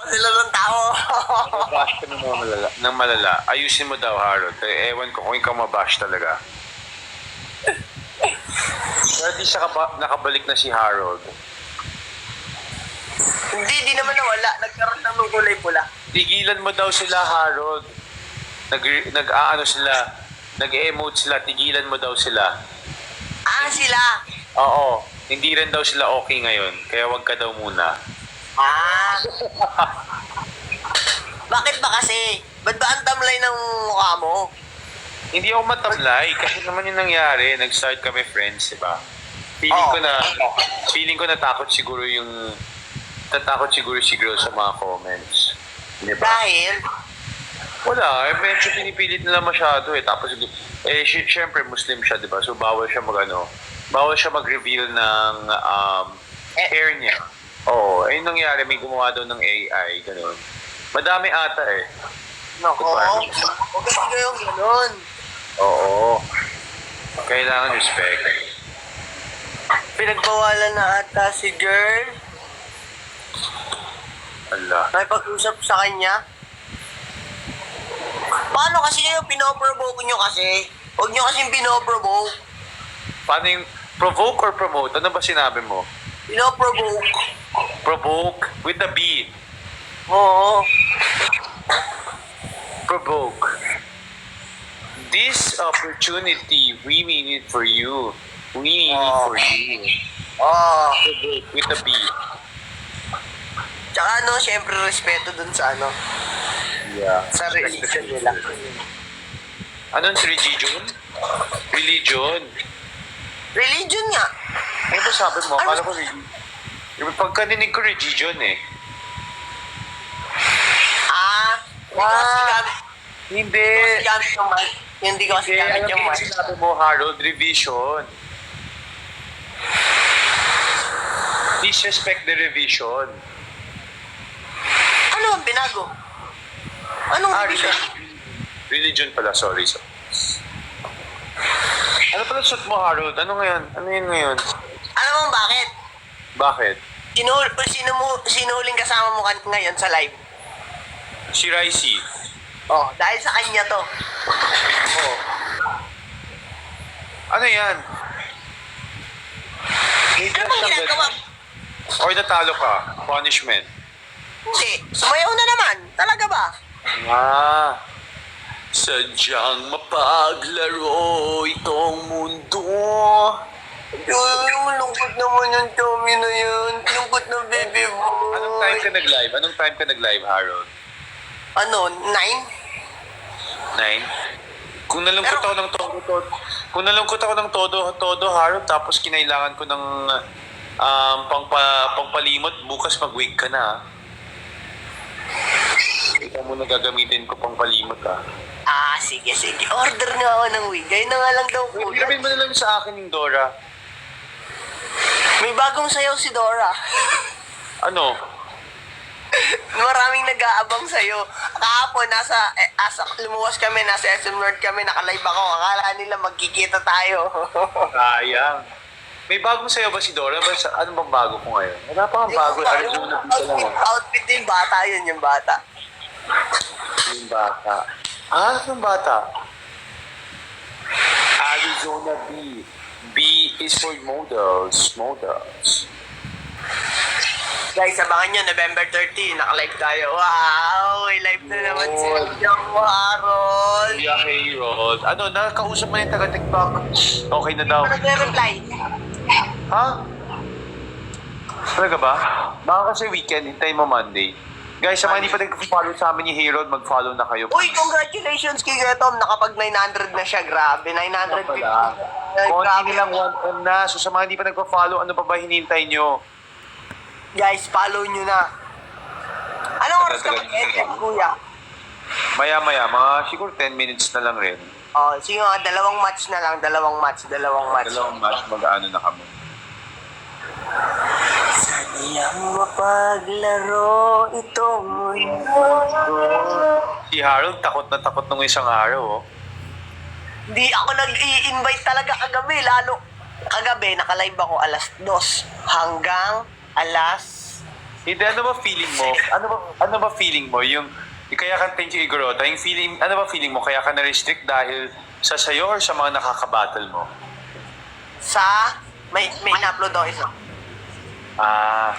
Sila ng tao. Mabash ka ng malala. Ayusin mo daw, Harold. Ewan ko kung ikaw mabash talaga. Pero di siya nakabalik na si Harold. Hindi, di naman nawala. Nagkaroon ng kulay pula. Tigilan mo daw sila, Harold. Nag-aano sila. Nag-emote sila. Tigilan mo daw sila. Ah, sila. Oo. Hindi rin daw sila okay ngayon. Kaya wag ka daw muna. Ah. Bakit ba kasi? Ba't ba ang tamlay ng mukha mo? Hindi ako matamlay. Kasi naman yung nangyari. Nag-start kami friends, di ba? Oo. Feeling ko natakot siguro si girl sa mga comments. Di ba? Dahil, Wala, medyo pinipilit nila masyado eh. Tapos, syempre Muslim siya, di ba? So, bawal siya mag-reveal ng hair niya. Oo, ayun nangyari, may gumawa daw ng AI, gano'n. Madami ata eh. nako, huwag kasi kayong ganun. Oo. Kailangan respect. Pinagbawalan na ata si girl. Allah. May pag-usap sa kanya. Paano kasi kayo pinoprovoke nyo kasi? Huwag nyo kasing pinoprovoke. Paano yung provoke or promote? Ano ba sinabi mo? Pinoprovoke. Provoke with the B. Oo. Provoke. This opportunity, we mean it for you. We mean it for you. Oo. Provoke with the B. Tsaka ano, syempre respeto dun sa ano, Yeah. sa religion nila. Anong religion? Religion. Religion nga. Ano ba sabi mo? Akala ko religion. Pagka ninig ko religion eh. Ah, Hindi. Hindi ko kasi gamit yung mic. Sinabi mo, Harold, revision. Please respect the revision. Ano ang binago? Anong revision? Religion pala, sorry. Ano pala suit mo, Harold? Ano ngayon? Ano yun ngayon? Alam mo bakit? Bakit? Sinuhuling kasama mo ngayon sa live? Si Ricey. Oh, dahil sa kanya to. Oh. Ano yan? Ano bang ginagawa? Or natalo ka? Punishment. Hindi. Sumayaw na naman. Talaga ba? Sadyang mapaglaro itong mundo. Ay, lungkot naman yung Tommy na yun. Lungkot ng baby boy. Anong time ka nag-live, Harold? Ano, 9? 9? Kung nalungkot ako ng todo, Harold, tapos kinailangan ko ng pangpalimot, bukas mag-wig ka na. Ikaw muna gagamitin ko pangpalimot Ah, sige. Order nga ako ng wig. Ayun na nga lang daw po. Gawin mo na lang sa akin yung Dora. May bagong sayaw si Dora. Ano? Maraming nag-aabang sa'yo. Kahapon, lumuwas kami, nasa SM North kami, nakalive ako. Akala nila magkikita tayo. Sayang. May bagong sayo ba si Dora? Ano bang bago ko ngayon? Wala pa ang bago. Arizona Pizza lang. Outfit din bata, yun yung bata. Yung bata. Yung bata? Arizona B. B is for models. Guys, abangan nyo, November 30, naka-live tayo. Wow! May live na naman si Harold. Yeah, hey, Rod. Ano, nakakausap mo yung taga-TikTok? Okay na daw. Ano nag-reply? Ha? Talaga ba? Baka kasi weekend, hintayin mo Monday. Guys, sa mga hindi pa nag-follow sa amin ni Harold, mag-follow na kayo. Uy, congratulations kay Tom. Nakapag 900 na siya. Grabe, 950. Konti nilang 1M na. So sa mga hindi pa nagpa-follow, ano pa ba hinihintay nyo? Guys, follow nyo na. Anong oras ka mag-edit, kuya? Maya-maya, mga siguro 10 minutes na lang rin. Oh, sige nga, dalawang match na lang. Dalawang match. Dalawang match, mag-ano na kami. Saniyang mapaglaro itong mundo. Si Harold, takot na takot nung isang araw, oh. Hindi ako nag-i-invite talaga kagabi. Lalo, kagabi, nakalive ako alas 2 hanggang alas Hindi, ano ba feeling mo? Ano ba feeling mo? Yung kaya ka thank you, Igorota. Yung feeling, ano ba feeling mo? Kaya ka na-restrict dahil sa sayo or sa mga nakakabattle mo? May in-upload ako isa. Ah,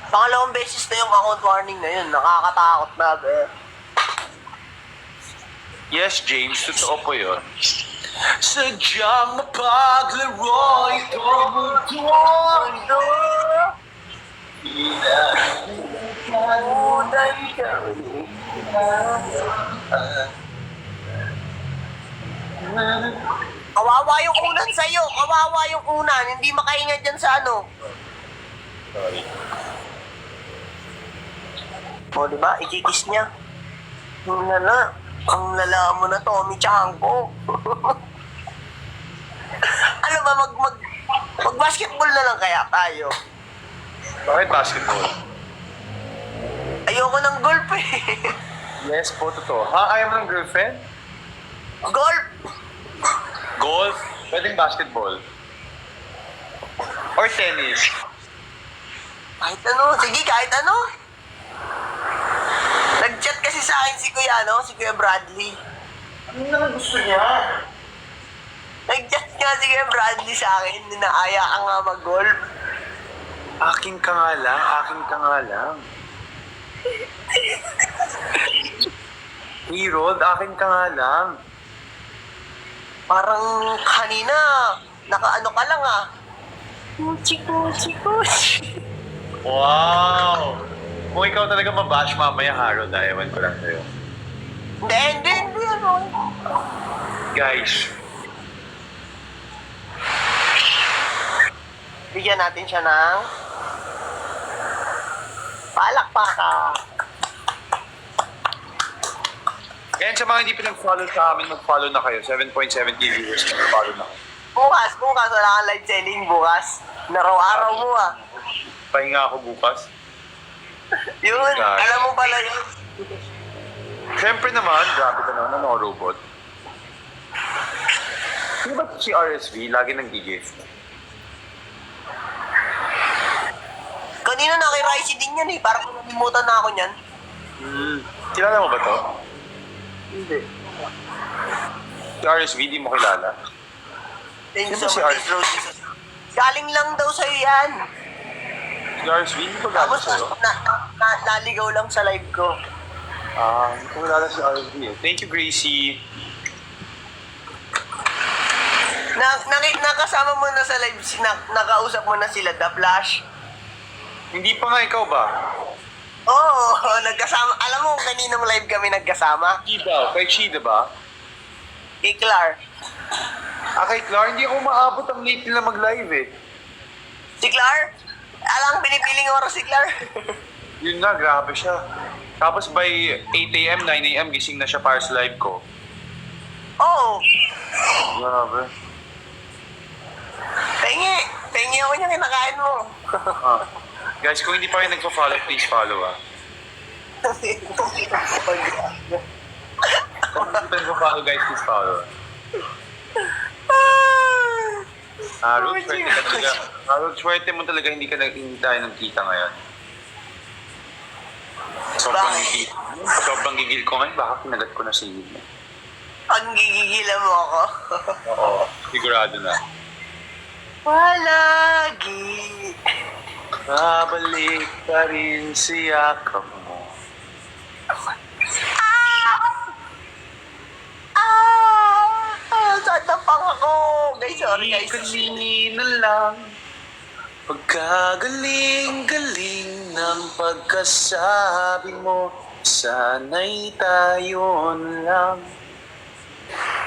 Pangalawang beses na yung account warning na yun. Nakakatakot na. yes, James. Totoo po yun. Sadyang mapaglaro itong mundo. Kawawa yung unan sa'yo. Kawawa yung unan. Hindi makahinga dyan sa ano. Sorry. O, diba? Ikikis niya. Yung lala. Ang lala mo na, Tommy Chanko. Ano ba, mag-basketball na lang kaya tayo? Bakit basketball? Ayoko ng golf eh. Yes po, totoo. Ha? Ayaw mo ng girlfriend? Golf! Golf? Pwedeng basketball. Or tennis? Kahit ano, sige, kahit ano. Nag-chat kasi sa akin si Kuya Bradley. Ano naman gusto niya? Nag-chat nga si Kuya Bradley sa akin, ninaaya ka nga mag-golf. Akin ka nga lang. Harold, akin ka nga lang. Parang kanina, naka-ano ka lang ah. Kuchi. Wow! Kung ikaw talaga mabash mamaya, Harold, ewan ko lang sa'yo. Hindi, ano. Guys, Bigyan natin siya ng palakpaka. ngayon sa mga hindi pinag-follow sa amin, mag-follow na kayo. 7.7k viewers, mag-follow na kayo. Bukas, wala kang live selling bukas. Naraw-araw mo ah. Pahinga ako bukas. Yun, Guys. alam mo pala yun. Siyempre naman, grabe ka naman, ano, robot. Sino ba si RSV? Lagi nag-gift. Kanina naki-Ricey din yan eh. Parang nalimutan na ako niyan. Kilala mo ba to? Hindi. Si RSV, di mo kilala. Thank you Sino so si much, Art? Rose. Galing lang daw sa'yo yan. Si RSV, di ko kilala Tapos sa'yo. naligaw lang sa live ko. Hindi ko kilala si RSV eh. Thank you, Gracie. Nakasama mo na sa live, nakausap mo na sila, The Flash. Hindi pa nga, ikaw ba? Oo, nagkasama. Alam mo, kaninang live kami nagkasama? Chida, kay Chida ba? Kay Clar. Kay Clar, hindi ako maabot ang late nila mag-live eh. Si Clar? Alang pinipiling oras si Clar. Yun na, grabe siya. Tapos by 8 a.m., 9 a.m., gising na siya para sa live ko. Oo. Grabe. Pengi ako niya kinakain mo. Guys, kung hindi pa kayo nagpa-follow, please follow Kung hindi pa nagpa-follow, guys, please follow Ruth, swerte ka talaga. Ruth, swerte mo talaga, hindi tayo nagkita ngayon. Sobrang gigil ko ngayon, baka kinagat ko na si Yun. Ang gigigilan mo ako. Oo, sigurado na. Palagi. Babalik pa rin si yakap mo. Saan na pang ako? Guys, sorry guys. Kanina lang, pagkagaling-galing ng pagkasabi mo, sana'y tayo lang.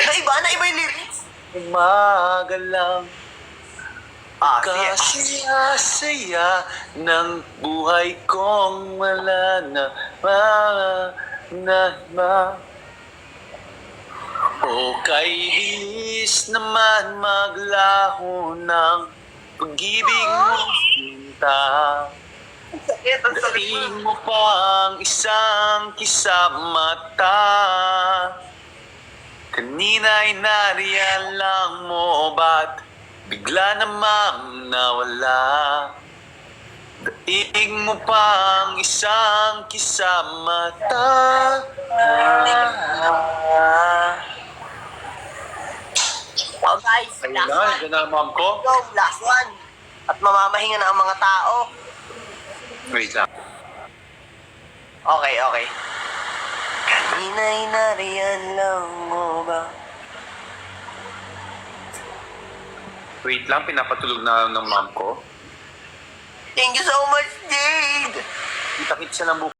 Naiba yung lyrics. Umaga lang, Sige. kasaya ng buhay kong wala na. O kay bilis naman maglaho ng pag-ibig mong sinta. Sakit, ang sakit. Dating mo pang isang kisamata. Kanina'y nariyan lang mo, ba't bigla namang nawala? Iig mo pa ang isang kisamata. Oh guys, Ayun last na, one. yun na ma'am ko. Go, last one. At mamamahinga na ang mga tao. Wait lang. Okay, okay. Kanina'y nariyan lang mo ba? Wait lang, pinapatulog na ng ma'am ko. Thank you so much, Jade! Kita-kits na ng